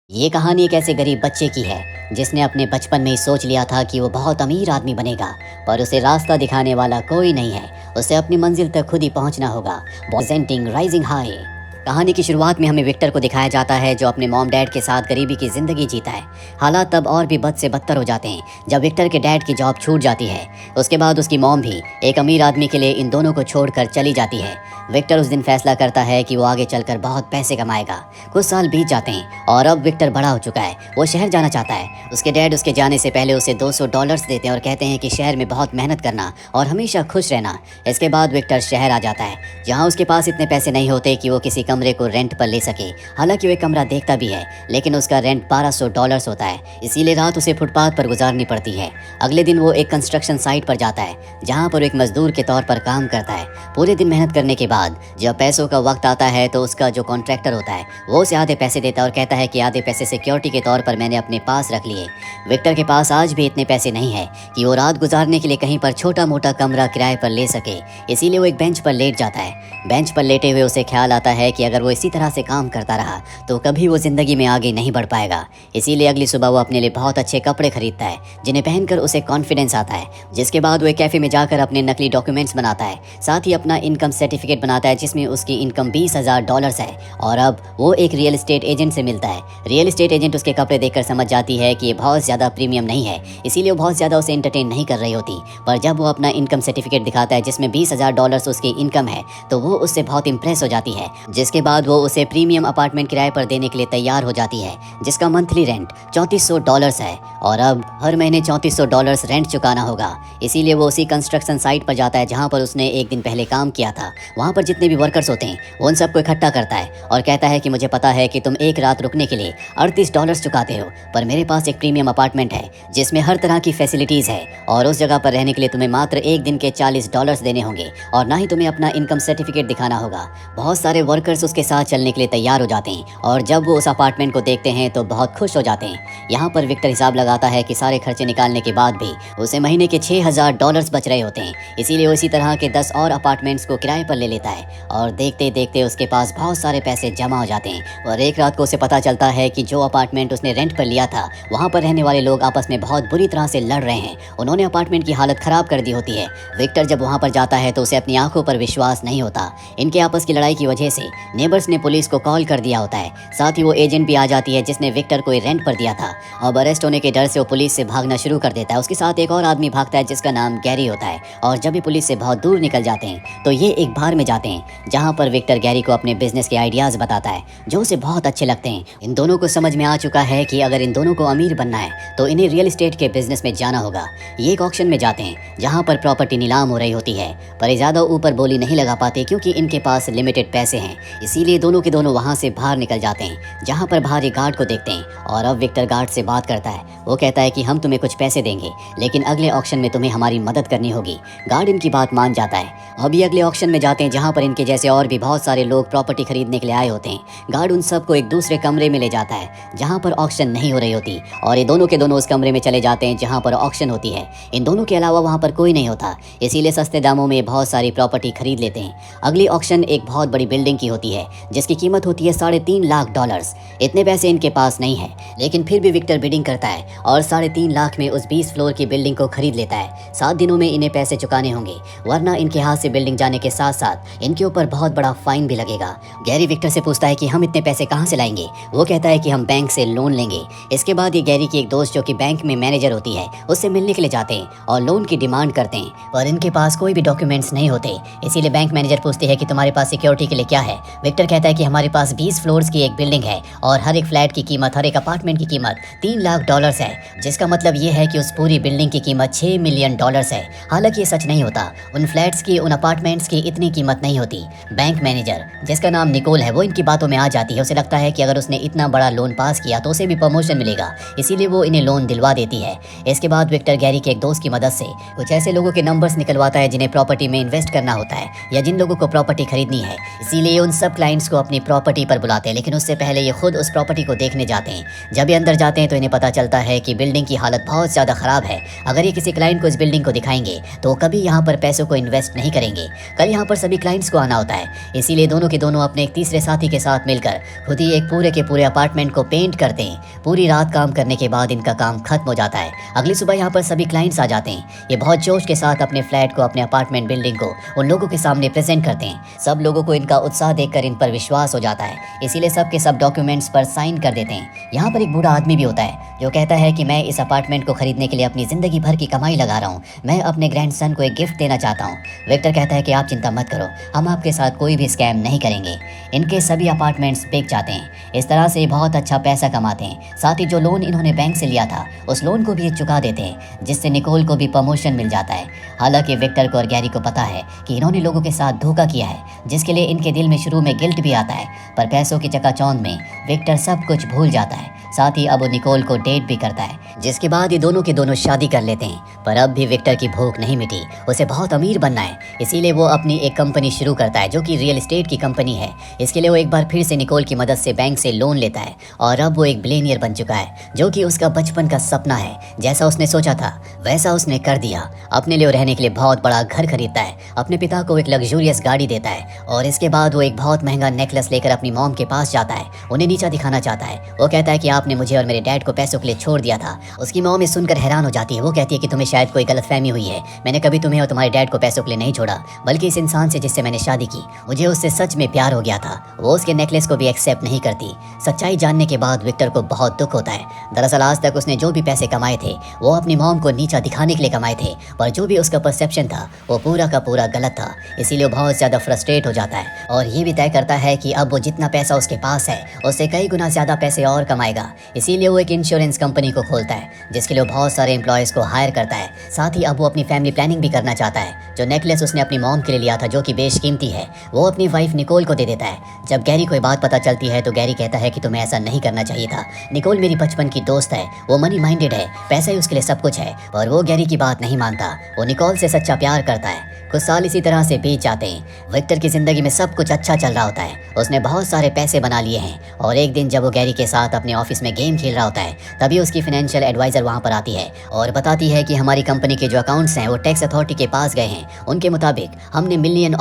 ये कहानी एक ऐसे गरीब बच्चे की है जिसने अपने बचपन में ही सोच लिया था कि वो बहुत अमीर आदमी बनेगा। पर उसे रास्ता दिखाने वाला कोई नहीं है। उसे अपनी मंजिल तक खुद ही पहुंचना होगा। Presenting rising high. कहानी की शुरुआत में हमें विक्टर को दिखाया जाता है जो अपने मॉम डैड के साथ गरीबी की जिंदगी जीता है। हालात तब और भी बद से बदतर हो जाते हैं जब विक्टर के डैड की जॉब छूट जाती है। उसके बाद उसकी मॉम भी एक अमीर आदमी के लिए इन दोनों को छोड़कर चली जाती है। विक्टर उस दिन फैसला करता है कि वो आगे चलकर बहुत पैसे कमाएगा। कुछ साल बीत जाते हैं और अब विक्टर बड़ा हो चुका है। वो शहर जाना चाहता है। उसके डैड उसके जाने से पहले उसे $200 देते हैं और कहते हैं कि शहर में बहुत मेहनत करना और हमेशा खुश रहना। इसके बाद विक्टर शहर आ जाता है जहाँ उसके पास इतने पैसे नहीं होते कि वो किसी कमरे को रेंट पर ले सके। हालांकि वो एक कमरा देखता भी है लेकिन उसका रेंट $1200 होता है, इसीलिए रात उसे फुटपाथ पर गुजारनी पड़ती है। अगले दिन वो एक कंस्ट्रक्शन साइट पर जाता है जहाँ पर एक मजदूर के तौर पर काम करता है। पूरे दिन मेहनत करने के बाद जब पैसों का वक्त आता है तो उसका जो कॉन्ट्रैक्टर होता है वो उसे आधे पैसे देता है और कहता है कि आधे पैसे सिक्योरिटी के तौर पर मैंने अपने पास रख लिए। विक्टर के पास आज भी इतने पैसे नहीं है कि वो रात गुजारने के लिए कहीं पर छोटा मोटा कमरा किराए पर ले सके, इसीलिए वो एक बेंच पर लेट जाता है। बेंच पर लेटे हुए उसे ख्याल आता है कि अगर वो इसी तरह से काम करता रहा तो कभी वो जिंदगी में आगे नहीं बढ़ पाएगा। इसीलिए अगली सुबह वो अपने लिए बहुत अच्छे कपड़े खरीदता है जिन्हें पहनकर उसे कॉन्फिडेंस आता है। जिसके बाद वो एक कैफे में जाकर अपने नकली डॉक्यूमेंट्स बनाता है, साथ ही अपना इनकम सर्टिफिकेट बनाता है जिसमें उसकी इनकम $20,000 है। और अब वो एक रियल एस्टेट एजेंट से मिलता है। रियल एस्टेट एजेंट उसके कपड़े देखकर समझ जाती है कि ये बहुत ज़्यादा प्रीमियम नहीं है, इसीलिए वो बहुत ज़्यादा उसे एंटरटेन नहीं कर रही होती। पर जब वो अपना इनकम सर्टिफिकेट दिखाता है जिसमें $20,000 उसकी इनकम है तो वो उससे बहुत इंप्रेस हो जाती है। जिसके बाद वो उसे प्रीमियम अपार्टमेंट किराए पर देने के लिए तैयार हो जाती है जिसका मंथली रेंट $3400 है और अब हर महीने $3400 रेंट चुकाना होगा। इसीलिए वो उसी कंस्ट्रक्शन साइट पर जाता है जहाँ पर उसने एक दिन पहले काम किया था। वहाँ पर जितने भी वर्कर्स होते हैं वो उन सबको इकट्ठा करता है और कहता है कि मुझे पता है कि तुम एक रात रुकने के लिए $38 चुकाते हो, पर मेरे पास एक प्रीमियम अपार्टमेंट है जिसमें हर तरह की फैसिलिटीज़ है और उस जगह पर रहने के लिए तुम्हें मात्र एक दिन के $40 देने होंगे और ना ही तुम्हें अपना इनकम सर्टिफिकेट दिखाना होगा। बहुत सारे वर्कर्स उसके साथ चलने के लिए तैयार हो जाते हैं और जब वो उस अपार्टमेंट को देखते हैं तो बहुत खुश हो जाते हैं। यहाँ पर विक्टर हिसाब लगाता है कि सारे खर्चे निकालने के बाद भी उसे महीने के $6000 बच रहे होते हैं, इसीलिए वो इसी तरह के 10 और अपार्टमेंट्स को किराए पर ले लेता है और देखते देखते उसके पास बहुत सारे पैसे जमा हो जाते हैं। और एक रात को उसे पता चलता है कि जो अपार्टमेंट उसने रेंट पर लिया था वहाँ पर रहने वाले लोग आपस में बहुत बुरी तरह से लड़ रहे हैं। उन्होंने अपार्टमेंट की हालत खराब कर दी होती है। विक्टर जब वहाँ पर जाता है तो उसे अपनी आंखों पर विश्वास नहीं होता। इनके आपस की लड़ाई की वजह से नेबर्स ने पुलिस को कॉल कर दिया होता है। साथ ही वो एजेंट भी आ जाती है जिसने विक्टर को रेंट पर दिया था। अब अरेस्ट होने के डर से वो पुलिस से भागना शुरू कर देता है। उसके साथ एक और आदमी भागता है जिसका नाम गैरी होता है और जब भी पुलिस से बहुत दूर निकल जाते हैं तो ये एक बार में जाते हैं जहाँ पर विक्टर गैरी को अपने बिजनेस के आइडियाज बताता है जो उसे बहुत अच्छे लगते हैं। इन दोनों को समझ में आ चुका है कि अगर इन दोनों को अमीर बनना है तो इन्हें रियल एस्टेट के बिजनेस में जाना होगा। ये एक ऑक्शन में जाते हैं जहाँ पर प्रॉपर्टी नीलाम हो रही होती है, पर ज़्यादा ऊपर बोली नहीं लगा पाते क्योंकि इनके पास लिमिटेड पैसे हैं। इसीलिए दोनों के दोनों वहाँ से बाहर निकल जाते हैं जहाँ पर बाहर एक गार्ड को देखते हैं और अब विक्टर गार्ड से बात करता है। वो कहता है कि हम तुम्हें कुछ पैसे देंगे लेकिन अगले ऑक्शन में तुम्हें हमारी मदद करनी होगी। गार्ड इनकी बात मान जाता है। अभी अगले ऑक्शन में जाते हैं जहाँ पर इनके जैसे और भी बहुत सारे लोग प्रॉपर्टी खरीदने के लिए आए होते हैं। गार्ड उन सबको एक दूसरे कमरे में ले जाता है जहाँ पर ऑक्शन नहीं हो रही होती और ये दोनों के दोनों उस कमरे में चले जाते हैं जहाँ पर ऑक्शन होती है। इन दोनों के अलावा वहाँ पर कोई नहीं होता, इसीलिए सस्ते दामों में बहुत सारी प्रॉपर्टी खरीद लेते हैं। अगली ऑक्शन एक बहुत बड़ी बिल्डिंग की होती है जिसकी कीमत होती है $3.5 लाख। इतने पैसे इनके पास नहीं है लेकिन फिर भी विक्टर बिडिंग करता है और $3.5 लाख में उस 20 फ्लोर की बिल्डिंग को खरीद लेता है। 7 दिनों में इन्हें पैसे चुकाने होंगे वरना इनके हाथ से बिल्डिंग जाने के साथ साथ इनके ऊपर बहुत बड़ा फाइन भी लगेगा। गैरी विक्टर से पूछता है कि हम इतने पैसे कहाँ से लाएंगे। वो कहता है कि हम बैंक से लोन लेंगे। इसके बाद ये गैरी की एक दोस्त जो कि बैंक में मैनेजर होती है उससे मिलने के लिए जाते हैं और लोन की डिमांड करते हैं, पर इनके पास कोई भी डॉक्यूमेंट्स नहीं होते। इसीलिए बैंक मैनेजर पूछते हैं कि तुम्हारे पास सिक्योरिटी के लिए क्या है। विक्टर कहता है कि हमारे पास 20 फ्लोर्स की एक बिल्डिंग है और हर एक फ्लैट की कीमत, हर एक अपार्टमेंट की कीमत $3 लाख है, जिसका मतलब ये है कि उस पूरी बिल्डिंग की कीमत $6 मिलियन है। हालांकि ये सच नहीं होता, उन फ्लैट्स की, उन अपार्टमेंट्स की इतनी कीमत नहीं होती। बैंक मैनेजर जिसका नाम निकोल है वो इनकी बातों में आ जाती है। उसे लगता है कि अगर उसने इतना बड़ा लोन पास किया तो उसे भी प्रमोशन मिलेगा, इसीलिए वो इन्हें लोन दिलवा देती है। इसके बाद विक्टर गैरी के एक दोस्त की मदद से कुछ ऐसे लोगों के नंबर्स निकलवाता है जिन्हें प्रॉपर्टी में इन्वेस्ट करना होता है या जिन लोगों को प्रॉपर्टी खरीदनी है। इसीलिए उन सब क्लाइंट्स को अपनी प्रॉपर्टी पर बुलाते हैं, लेकिन उससे पहले ये खुद उस प्रॉपर्टी को देखने जाते हैं। जब ये अंदर जाते हैं तो इन्हें पता चलता है कि बिल्डिंग की हालत बहुत ज़्यादा ख़राब है, अगर ये किसी क्लाइंट को इस बिल्डिंग को दिखाएंगे तो वो कभी यहाँ पर पैसों को इन्वेस्ट नहीं करेंगे, कल यहाँ पर सभी क्लाइंट्स को आना होता है। इसीलिए दोनों के दोनों अपने एक तीसरे साथी के साथ मिलकर खुद ही एक पूरे के पूरे अपार्टमेंट को पेंट करते हैं। पूरी रात काम करने के बाद इनका काम खत्म हो जाता है। अगली सुबह यहाँ पर सभी क्लाइंट्स आ जाते हैं। ये बहुत जोश के साथ अपने फ्लैट को, अपने अपार्टमेंट बिल्डिंग को उन लोगों के सामने प्रेजेंट करते हैं। सब लोगों को इनका उत्साह देखकर इन पर विश्वास हो जाता है, इसीलिए सब के सब डॉक्यूमेंट्स पर साइन कर देते हैं। यहाँ पर एक बूढ़ा आदमी भी होता है जो कहता है कि मैं इस अपार्टमेंट को खरीदने के लिए अपनी जिंदगी भर की कमाई लगा रहा हूँ, मैं अपने ग्रैंडसन को एक गिफ्ट देना चाहता हूँ। विक्टर कहता है कि आप चिंता मत करो, हम आपके साथ कोई भी स्कैम नहीं करेंगे। इनके सभी अपार्टमेंट्स बिक जाते हैं। इस तरह से बहुत अच्छा पैसा कमाते हैं। साथ ही जो लोन इन्होंने बैंक से लिया था उस लोन को भी ये चुका देते हैं, जिससे निकोल को भी प्रमोशन मिल जाता है। हालांकि विक्टर को और गैरी को पता है कि इन्होंने लोगों के साथ धोखा किया है, जिसके लिए इनके दिल में शुरू में गिल्ट भी आता है, पर पैसों की चकाचौंध में विक्टर सब कुछ भूल जाता है। साथ ही अब वो निकोल को डेट भी करता है, जिसके बाद ये दोनों के दोनों शादी कर लेते हैं। पर अब भी विक्टर की भूख नहीं मिटी, उसे बहुत अमीर बनना है। इसीलिए वो अपनी एक कंपनी शुरू करता है जो कि रियल एस्टेट की कंपनी है। इसके लिए वो एक बार फिर से निकोल की मदद से बैंक से लोन लेता है और अब वो एक बिलियनियर बन चुका है, जो कि उसका बचपन का सपना है। जैसा उसने सोचा था वैसा उसने कर दिया। अपने लिए रहने के लिए बहुत बड़ा घर खरीदता है, अपने पिता को एक लग्जूरियस गाड़ी देता है और इसके बाद वो एक बहुत महंगा नेकलेस लेकर अपनी मॉम के पास जाता है, उन्हें नीचा दिखाना चाहता है। वो कहता है कि आपने मुझे और मेरे डैड को पैसों के लिए छोड़ दिया था। उसकी मॉम इस सुनकर हैरान हो जाती है। वो कहती है कि तुम्हें शायद कोई गलतफहमी हुई है, मैंने कभी तुम्हें और तुम्हारे डैड को पैसों के लिए नहीं छोड़ा, बल्कि इस इंसान से जिससे मैंने शादी की, मुझे उससे सच में प्यार हो गया था। वो उसके नेकलेस को भी एक्सेप्ट नहीं करती। सच्चाई जानने के बाद विक्टर को बहुत दुख होता है। दरअसल आज तक उसने जो भी पैसे कमाए थे वो अपनी मॉम को नीचा दिखाने के लिए कमाए थे, पर जो भी उसका परसेप्शन था वो पूरा का पूरा गलत था। इसीलिए वो बहुत ज़्यादा फ्रस्ट्रेट हो जाता है और ये भी तय करता है कि अब वो जितना पैसा उसके पास है उससे कई गुना ज़्यादा पैसे और कमाएगा। इसीलिए वो एक इंश्योरेंस कंपनी को खोलता है, जिसके लिए वो बहुत सारे एम्प्लॉयज़ को हायर करता है। साथ ही अब वो अपनी फैमिली प्लानिंग भी करना चाहता है। जो नेकलेस उसने अपनी मॉम के लिए लिया था, जो कि बेशकीमती है, वो अपनी वाइफ निकोल को दे देता है। जब गैरी को ये बात पता चलती है तो गैरी कहता है कि तुम्हें ऐसा नहीं करना चाहिए था। निकोल मेरी बचपन की दोस्त है, वो मनी माइंडेड है, पैसा ही उसके लिए सब कुछ है, और वो गैरी की बात नहीं मानता। वो निकोल से सच्चा प्यार करता है। कुछ साल इसी तरह से बीत जाते हैं। विक्टर की जिंदगी में सब कुछ अच्छा चल रहा होता है, उसने बहुत सारे पैसे बना लिए हैं। और एक दिन जब वो गैरी के साथ अपने ऑफिस में गेम खेल रहा होता है, तभी उसकी फाइनेंशियल एडवाइजर वहां पर आती है और बताती है कि हमारी कंपनी के जो अकाउंट्स हैं वो टैक्स अथॉरिटी के पास गए हैं। उनके मुताबिक हमने $1 मिलियन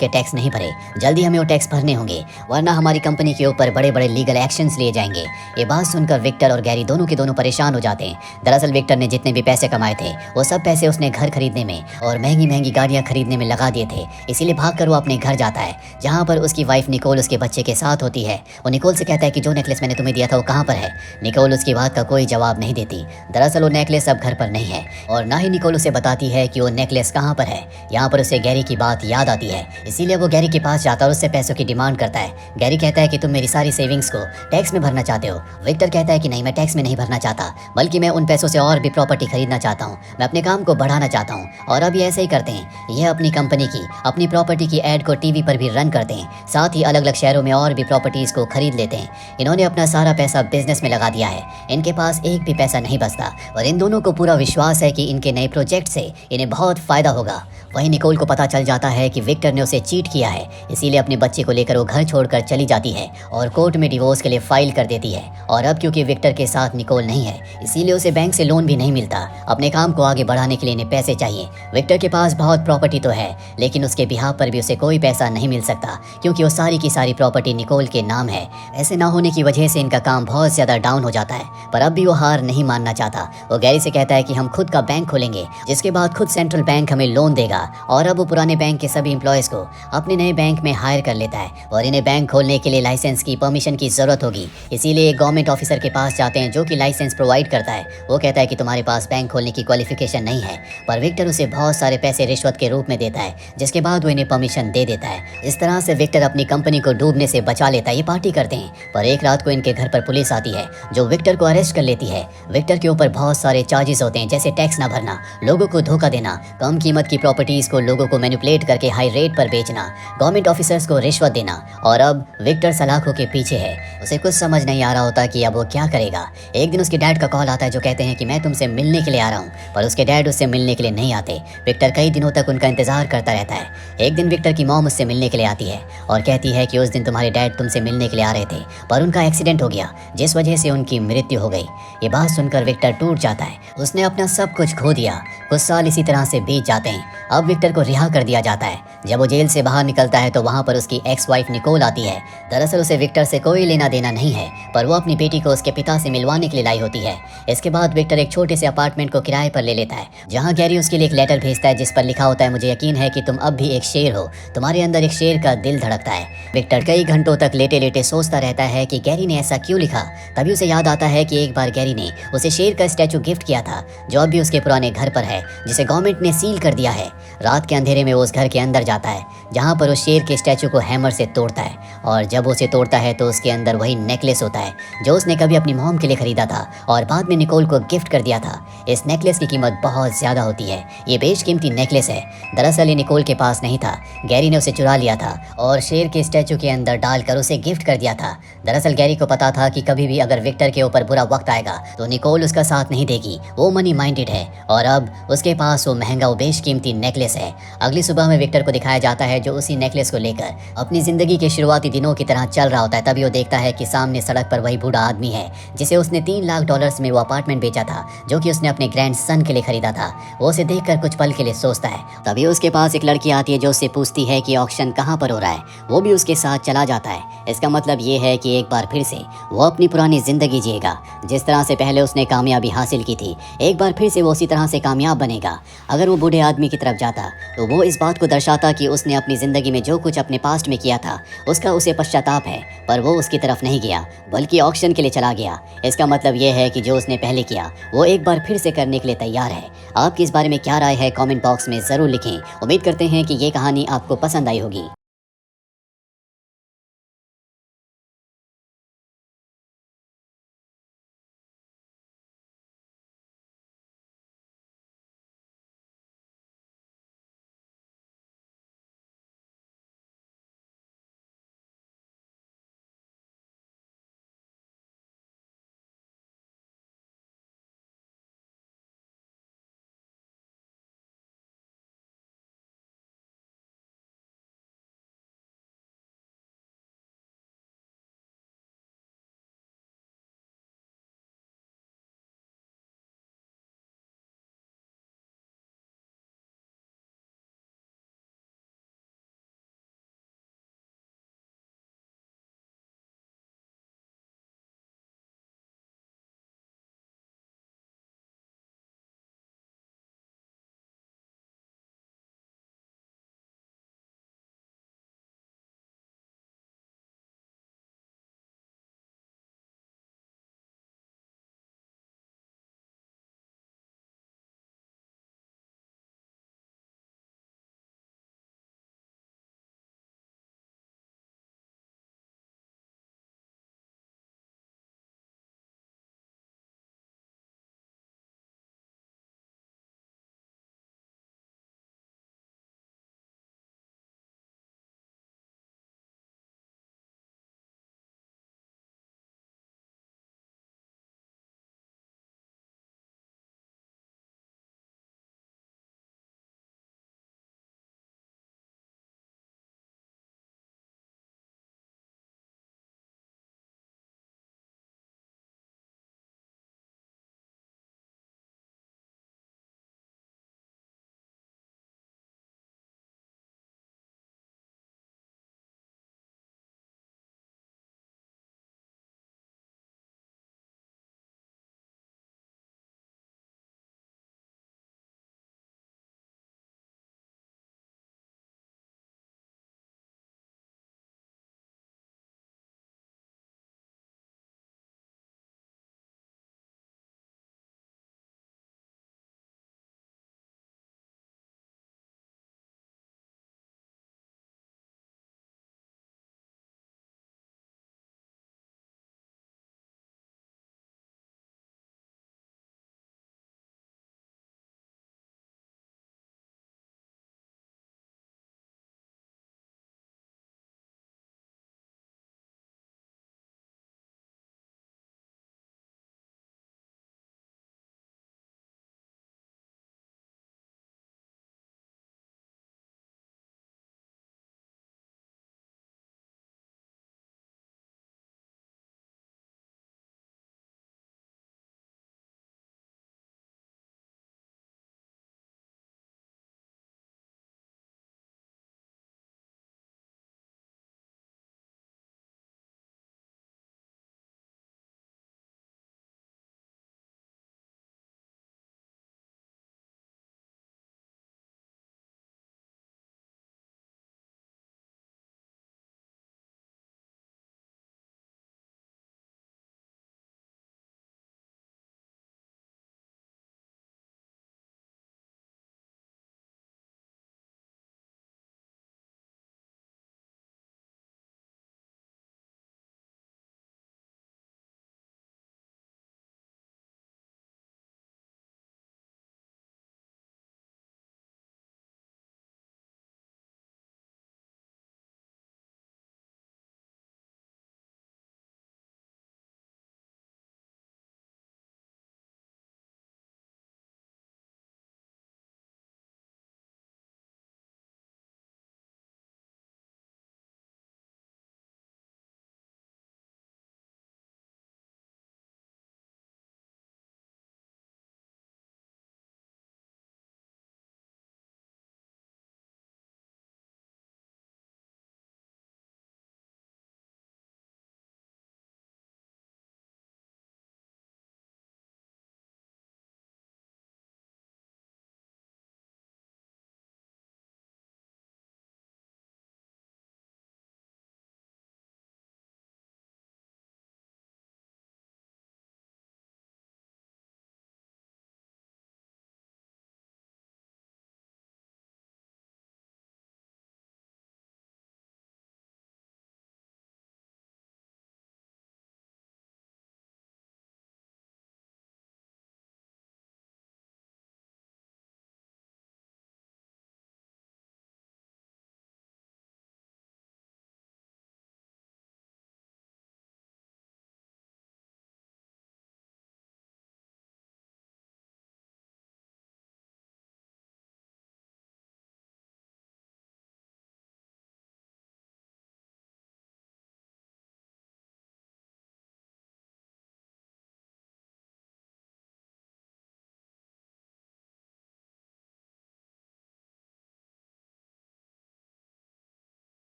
के टैक्स नहीं भरे, जल्दी हमें वो टैक्स भरने होंगे, वरना हमारी कंपनी के ऊपर बड़े बड़े लीगल एक्शंस लिए जाएंगे। ये बात सुनकर विक्टर और गैरी दोनों के दोनों परेशान हो जाते हैं। दरअसल विक्टर ने जितने भी पैसे कमाए थे वो सब पैसे उसने घर खरीदने में और महंगी महंगी गाड़ियां खरीदने में लगा दिए थे। इसीलिए भागकर वो अपने घर जाता है, जहाँ पर उसकी वाइफ निकोल उसके बच्चे के साथ होती है। वो निकोल से कहता है कि जो नेकलेस मैंने तुम्हें दिया था वो कहाँ पर है। निकोल उसकी बात का कोई जवाब नहीं देती। दरअसल वो नेकलेस अब घर पर नहीं है और ना ही निकोल उसे बताती है कि वो नेकलेस कहाँ पर है। यहाँ पर उसे गैरी की बात याद आती है, इसीलिए वो गैरी के पास जाता और उससे पैसों की डिमांड करता है। गैरी कहता है कि तुम मेरी सारी सेविंग्स को टैक्स में भरना चाहते हो। विक्टर कहता है कि नहीं, मैं टैक्स में नहीं भरना चाहता, बल्कि मैं उन पैसों से और भी प्रॉपर्टी खरीदना चाहता हूँ, मैं अपने काम को बढ़ाना चाहता हूँ। और अब ये ऐसे ही करते हैं, ये अपनी कंपनी की, अपनी प्रॉपर्टी की एड को टीवी पर भी रन करते हैं। साथ ही अलग अलग शहरों में और भी प्रॉपर्टीज को खरीद लेते हैं। इन्होंने अपना सारा पैसा बिजनेस में लगा दिया है, इनके पास एक भी पैसा नहीं बचता और इन दोनों को पूरा विश्वास है कि इनके नए प्रोजेक्ट से इन्हें बहुत फायदा होगा। वहीं निकोल को पता चल जाता है कि विक्टर ने उसे चीट किया है, इसीलिए अपने बच्चे को लेकर वो घर छोड़कर चली जाती है और कोर्ट में डिवोर्स के लिए फाइल कर देती है। और अब क्योंकि विक्टर के साथ निकोल नहीं है, इसीलिए उसे बैंक से लोन भी नहीं मिलता। अपने काम को आगे बढ़ाने के लिए इन्हें पैसे चाहिए। विक्टर के पास बहुत प्रॉपर्टी तो है, लेकिन उसके बिहाफ पर भी उसे कोई पैसा नहीं मिल सकता, क्योंकि वो सारी की सारी प्रॉपर्टी निकोल के नाम है। ऐसे ना होने की वजह से इनका काम बहुत ज्यादा डाउन हो जाता है। पर अब भी वो हार नहीं मानना चाहता। वो गैरी से कहता है कि हम खुद का बैंक खोलेंगे, जिसके बाद खुद सेंट्रल बैंक हमें लोन देगा। और अब वो पुराने बैंक के सभी एम्प्लॉयज को अपने नए बैंक में हायर कर लेता है और इन्हें बैंक खोलने के लिए लाइसेंस की, परमिशन की जरूरत होगी। इसीलिए एक गवर्नमेंट ऑफिसर के पास जाते हैं जो कि लाइसेंस प्रोवाइड करता है। वो कहता है कि तुम्हारे पास बैंक खोलने की क्वालिफिकेशन नहीं है, पर विक्टर उसे बहुत सारे पैसे रिश्वत के रूप में देता है, जिसके बाद वो इन्हें परमिशन दे देता है। इस तरह से विक्टर अपनी कंपनी को डूबने से बचा लेता है। ये पार्टी करते हैं, पर एक रात को इनके घर पर पुलिस आती है जो विक्टर को अरेस्ट कर लेती है। विक्टर के ऊपर बहुत सारे चार्जेस होते हैं, जैसे टैक्स ना भरना, लोगों को धोखा देना, कम कीमत की प्रॉपर्टीज को लोगों को मैनिपुलेट करके हाई रेट पर बेचना, गवर्नमेंट ऑफिसर्स को रिश्वत देना। और अब विक्टर सलाखों के पीछे है। उसे कुछ समझ नहीं आ रहा होता कि अब वो क्या करेगा। एक दिन उसके डैड का कॉल आता है जो कहते हैं कि मैं तुमसे मिलने के लिए आ रहा हूँ, पर उसके डैड उससे मिलने के लिए नहीं आते। विक्टर कई दिनों तक उनका इंतजार करता रहता है। एक दिन विक्टर की मॉम उससे मिलने के लिए आती है और कहती है कि उस दिन तुम्हारे डैड तुमसे मिलने के लिए आ रहे थे, पर उनका एक्सीडेंट हो गया, जिस वजह से उनकी मृत्यु हो गई। ये बात सुनकर विक्टर टूट जाता है। उसने अपना सब कुछ खो दिया। कुछ साल इसी तरह से बीत जाते हैं। अब विक्टर को रिहा कर दिया जाता है। जब वो जेल से बाहर निकलता है तो वहाँ पर उसकी एक्स वाइफ निकोल आती है। दरअसल उसे विक्टर से कोई लेना देना नहीं है, पर वो अपनी बेटी को उसके पिता से मिलवाने के लिए लाई होती है। इसके बाद विक्टर एक छोटे से अपार्टमेंट को किराए पर ले लेता है, जहाँ गैरी उसके लिए एक लेटर भेजता है जिस पर लिखा होता है, मुझे यकीन है कि तुम अब भी एक शेर हो, तुम्हारे अंदर एक शेर का दिल धड़कता है। विक्टर कई घंटों तक लेटे लेटे सोचता रहता है कि गैरी ने ऐसा क्यों लिखा। तभी उसे याद आता है कि एक बार गैरी ने उसे शेर का स्टैचू गिफ्ट किया था, जो अब भी उसके पुराने घर पर है, जिसे गवर्नमेंट ने सील कर दिया है। रात के अंधेरे में वो उस घर के अंदर जाता है, जहाँ पर उस शेर के स्टैचू को हैमर से तोड़ता है, और जब उसे तोड़ता है तो उसके अंदर वही नेकलेस होता है जो उसने कभी अपनी मॉम के लिए खरीदा था और बाद में निकोल को गिफ्ट कर दिया था। इस नेकलेस की कीमत बहुत ज्यादा होती है। ये बेशकीमती नेकलेस है। दरअसल ये निकोल के पास नहीं था, गैरी ने उसे चुरा लिया था और शेर के स्टैचू के अंदर डालकर उसे गिफ्ट कर दिया था। दरअसल गैरी को पता था कि कभी भी अगर विक्टर के ऊपर बुरा वक्त आएगा तो निकोल उसका साथ नहीं देगी। वो मनी माइंडेड है और अब उसके पास वो महंगा वो बेशकीमती नेकलेस है। अगली सुबह में विक्टर को दिखाया जाता है जो उसी नेकलेस को लेकर अपनी जिंदगी के शुरुआती दिनों की तरह चल रहा होता है। तभी वो देखता है कि सामने सड़क पर वही बूढ़ा आदमी है जिसे उसने $3 लाख में वो अपार्टमेंट बेचा था, जो कि उसने अपने ग्रैंड सन के लिए खरीदा था। वो उसे देखकर कुछ पल के लिए सोचता है। तभी उसके पास एक लड़की आती है जो उससे पूछती है कि ऑक्शन कहाँ पर हो रहा है। वो भी उसके साथ चला जाता है। इसका मतलब ये है कि एक बार फिर से वो अपनी पुरानी जिंदगी जिएगा, जिस तरह से पहले उसने कामयाबी हासिल की थी। एक बार फिर से वो उसी तरह से कामयाब बनेगा। अगर वो बूढ़े आदमी की तरफ जाता तो वो इस बात को दर्शाता कि उसने अपनी जिंदगी में जो कुछ अपने पास्ट में किया था उसका उसे पश्चाताप है, पर वो उसकी तरफ नहीं गया बल्कि ऑक्शन के लिए चला गया। इसका मतलब ये है कि जो उसने पहले किया वो एक बार फिर से करने के लिए तैयार है। आपकी इस बारे में क्या राय है, कमेंट बॉक्स में ज़रूर लिखें। उम्मीद करते हैं कि ये कहानी आपको पसंद आई होगी।